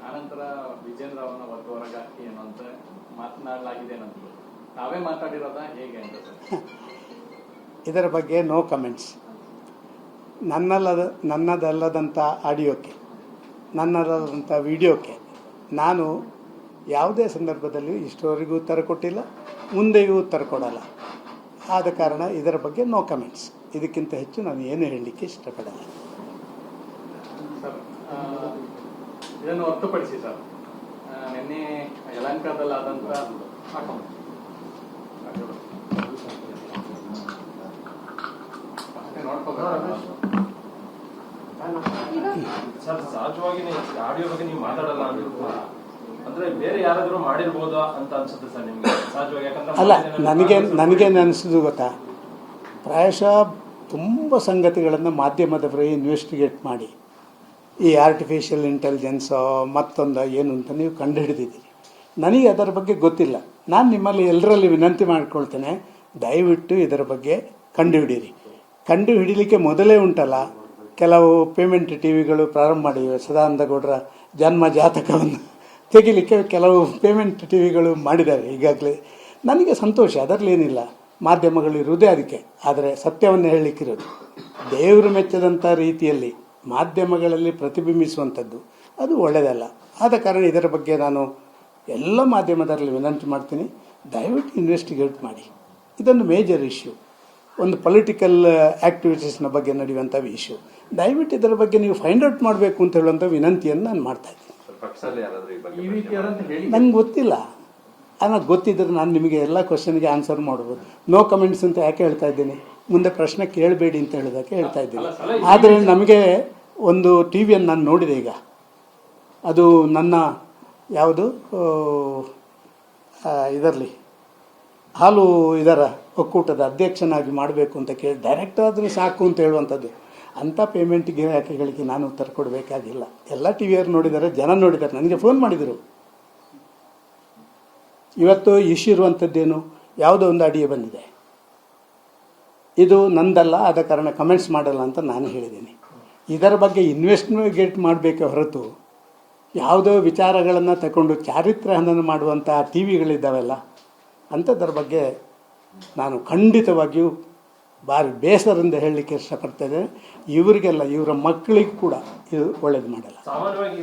ಆನಂತರ ವಿಜೇಂದ್ರ ಅವರನ್ನ ಹೊರಗೆ ಹಾಕಿ ಏನೋ ಅಂತ ಮಾತನಾಡಲಾಗಿದೆ ಏನಂತ ನಾವೇ ಮಾತಾಡಿರೋದ ಹೇಗೆ ಅಂತ ಸರ್? ಇದರ ಬಗ್ಗೆ ನೋ ಕಮೆಂಟ್ಸ್. ನನ್ನದಲ್ಲದಂಥ ಆಡಿಯೋಕ್ಕೆ, ನನ್ನದಲ್ಲದಂಥ ವಿಡಿಯೋಕ್ಕೆ ನಾನು ಯಾವುದೇ ಸಂದರ್ಭದಲ್ಲಿ ಇಷ್ಟವರೆಗೂ ಉತ್ತರ ಕೊಟ್ಟಿಲ್ಲ, ಮುಂದೆಯೂ ಉತ್ತರ ಕೊಡಲ್ಲ. ಆದ ಕಾರಣ ಇದರ ಬಗ್ಗೆ ನೋ ಕಮೆಂಟ್ಸ್. ಇದಕ್ಕಿಂತ ಹೆಚ್ಚು ನಾನು ಏನು ಹೇಳಲಿಕ್ಕೆ ಇಷ್ಟಪಡಲ್ಲ. ಸರ್, ಇದನ್ನು ಹೊರತುಪಡಿಸಿ ಸರ್, ನಿನ್ನೆ ಯಲಹಂಕದಲ್ಲಿ ಆದಂತ ಸರ್, ಸಹಜವಾಗಿ ಆಡಿಯೋ ಬಗ್ಗೆ ನೀವು ಮಾತಾಡಲ್ಲ ಅಂದ್ರೆ ಬೇರೆ ಯಾರಾದ್ರೂ ಮಾಡಿರ್ಬೋದಾ ಅಂತ ಅನ್ಸುತ್ತೆ ಸರ್ ನಿಮ್ಗೆ? ಸಹಜವಾಗಿ ಅಲ್ಲ, ನನಗೇನು ಅನಿಸೋದು ಗೊತ್ತಾ, ಪ್ರಾಯಶಃ ತುಂಬ ಸಂಗತಿಗಳನ್ನು ಮಾಧ್ಯಮದವರೇ ಇನ್ವೆಸ್ಟಿಗೇಟ್ ಮಾಡಿ ಈ ಆರ್ಟಿಫಿಷಿಯಲ್ ಇಂಟೆಲಿಜೆನ್ಸ್ ಮತ್ತೊಂದು ಏನು ಅಂತ ನೀವು ಕಂಡುಹಿಡಿದಿದ್ದೀರಿ. ನನಗೆ ಅದರ ಬಗ್ಗೆ ಗೊತ್ತಿಲ್ಲ. ನಾನು ನಿಮ್ಮಲ್ಲಿ ಎಲ್ಲರಲ್ಲಿ ವಿನಂತಿ ಮಾಡಿಕೊಳ್ತೇನೆ, ದಯವಿಟ್ಟು ಇದರ ಬಗ್ಗೆ ಕಂಡುಹಿಡೀರಿ. ಕಂಡುಹಿಡೀಲಿಕ್ಕೆ ಮೊದಲೇ ಉಂಟಲ್ಲ, ಕೆಲವು ಪೇಮೆಂಟ್ ಟಿ ವಿಗಳು ಪ್ರಾರಂಭ ಮಾಡಿವೆ. ಸದಾನಂದ ಗೌಡರ ಜನ್ಮ ಜಾತಕವನ್ನು ತೆಗಿಲಿಕ್ಕೆ ಕೆಲವು ಪೇಮೆಂಟ್ ಟಿ ವಿಗಳು ಮಾಡಿದ್ದಾರೆ ಈಗಾಗಲೇ. ನನಗೆ ಸಂತೋಷ, ಅದರಲ್ಲೇನಿಲ್ಲ. ಮಾಧ್ಯಮಗಳು ಇರುವುದೇ ಅದಕ್ಕೆ. ಆದರೆ ಸತ್ಯವನ್ನು ಹೇಳಲಿಕ್ಕಿರೋದು ದೇವರು ಮೆಚ್ಚದಂಥ ರೀತಿಯಲ್ಲಿ ಮಾಧ್ಯಮಗಳಲ್ಲಿ ಪ್ರತಿಬಿಂಬಿಸುವಂಥದ್ದು ಅದು ಒಳ್ಳೆಯದಲ್ಲ. ಆದ ಕಾರಣ ಇದರ ಬಗ್ಗೆ ನಾನು ಎಲ್ಲ ಮಾಧ್ಯಮದಲ್ಲಿ ವಿನಂತಿ ಮಾಡ್ತೀನಿ, ದಯವಿಟ್ಟು ಇನ್ವೆಸ್ಟಿಗೇಟ್ ಮಾಡಿ. ಇದೊಂದು ಮೇಜರ್ ಇಶ್ಯೂ, ಒಂದು ಪೊಲಿಟಿಕಲ್ ಆ್ಯಕ್ಟಿವಿಟೀಸ್ನ ಬಗ್ಗೆ ನಡೆಯುವಂಥ ಇಶ್ಯೂ. ದಯವಿಟ್ಟು ಇದರ ಬಗ್ಗೆ ನೀವು ಫೈಂಡ್ ಔಟ್ ಮಾಡಬೇಕು ಅಂತ ಹೇಳುವಂಥ ವಿನಂತಿಯನ್ನು ನಾನು ಮಾಡ್ತಾ ಇದ್ದೀನಿ. ನನಗೆ ಗೊತ್ತಿಲ್ಲ, ನನಗೆ ಗೊತ್ತಿದ್ದರೆ ನಾನು ನಿಮಗೆ ಎಲ್ಲ ಕ್ವಶನ್ಗೆ ಆನ್ಸರ್ ಮಾಡ್ಬೋದು. ನೋ ಕಮೆಂಟ್ಸ್ ಅಂತ ಯಾಕೆ ಹೇಳ್ತಾ ಇದ್ದೀನಿ? ಮುಂದೆ ಪ್ರಶ್ನೆ ಕೇಳಬೇಡಿ ಅಂತ ಹೇಳೋದಕ್ಕೆ ಹೇಳ್ತಾ ಇದ್ದೀನಿ. ಆದರೆ ನಮಗೆ ಒಂದು ಟಿ ವಿಯನ್ನು ನಾನು ನೋಡಿದೆ ಈಗ, ಅದು ನನ್ನ ಯಾವುದು ಇದರಲ್ಲಿ ಹಾಲು ಇದರ ಒಕ್ಕೂಟದ ಅಧ್ಯಕ್ಷನಾಗಿ ಮಾಡಬೇಕು ಅಂತ ಕೇಳಿ ಡೈರೆಕ್ಟ್ ಆದರೂ ಸಾಕು ಅಂತ ಹೇಳುವಂಥದ್ದು. ಅಂಥ ಪೇಮೆಂಟ್ ಗಿರಾಕಿಗಳಿಗೆ ನಾನು ಉತ್ತರ ಕೊಡಬೇಕಾಗಿಲ್ಲ. ಎಲ್ಲ ಟಿ ವಿಯವರು ನೋಡಿದ್ದಾರೆ, ಜನ ನೋಡಿದ್ದಾರೆ, ನನಗೆ ಫೋನ್ ಮಾಡಿದರು. ಇವತ್ತು ಇಶ್ಯೂ ಇರುವಂಥದ್ದೇನು, ಯಾವುದೋ ಒಂದು ಆಡಿಯೋ ಬಂದಿದೆ, ಇದು ನಂದಲ್ಲ, ಆದ ಕಾರಣ ಕಮೆಂಟ್ಸ್ ಮಾಡಲ್ಲ ಅಂತ ನಾನು ಹೇಳಿದ್ದೀನಿ. ಇದರ ಬಗ್ಗೆ ಇನ್ವೆಸ್ಟಿಗೇಟ್ ಮಾಡಬೇಕೆ ಹೊರತು ಯಾವುದೋ ವಿಚಾರಗಳನ್ನು ತಗೊಂಡು ಚಾರಿತ್ರ್ಯ ಹನನ ಮಾಡುವಂಥ ಟಿ ವಿಗಳಿದ್ದಾವೆಲ್ಲ, ಅಂಥದ್ರ ಬಗ್ಗೆ ನಾನು ಖಂಡಿತವಾಗಿಯೂ ಭಾರಿ ಬೇಸರದಿಂದ ಹೇಳಲಿಕ್ಕೆ ಇಷ್ಟಪಡ್ತೇನೆ. ಇವರಿಗೆಲ್ಲ, ಇವರ ಮಕ್ಕಳಿಗೆ ಕೂಡ ಇದು ಒಳ್ಳೇದು ಮಾಡಲ್ಲ. ಸಾಮಾನ್ಯವಾಗಿ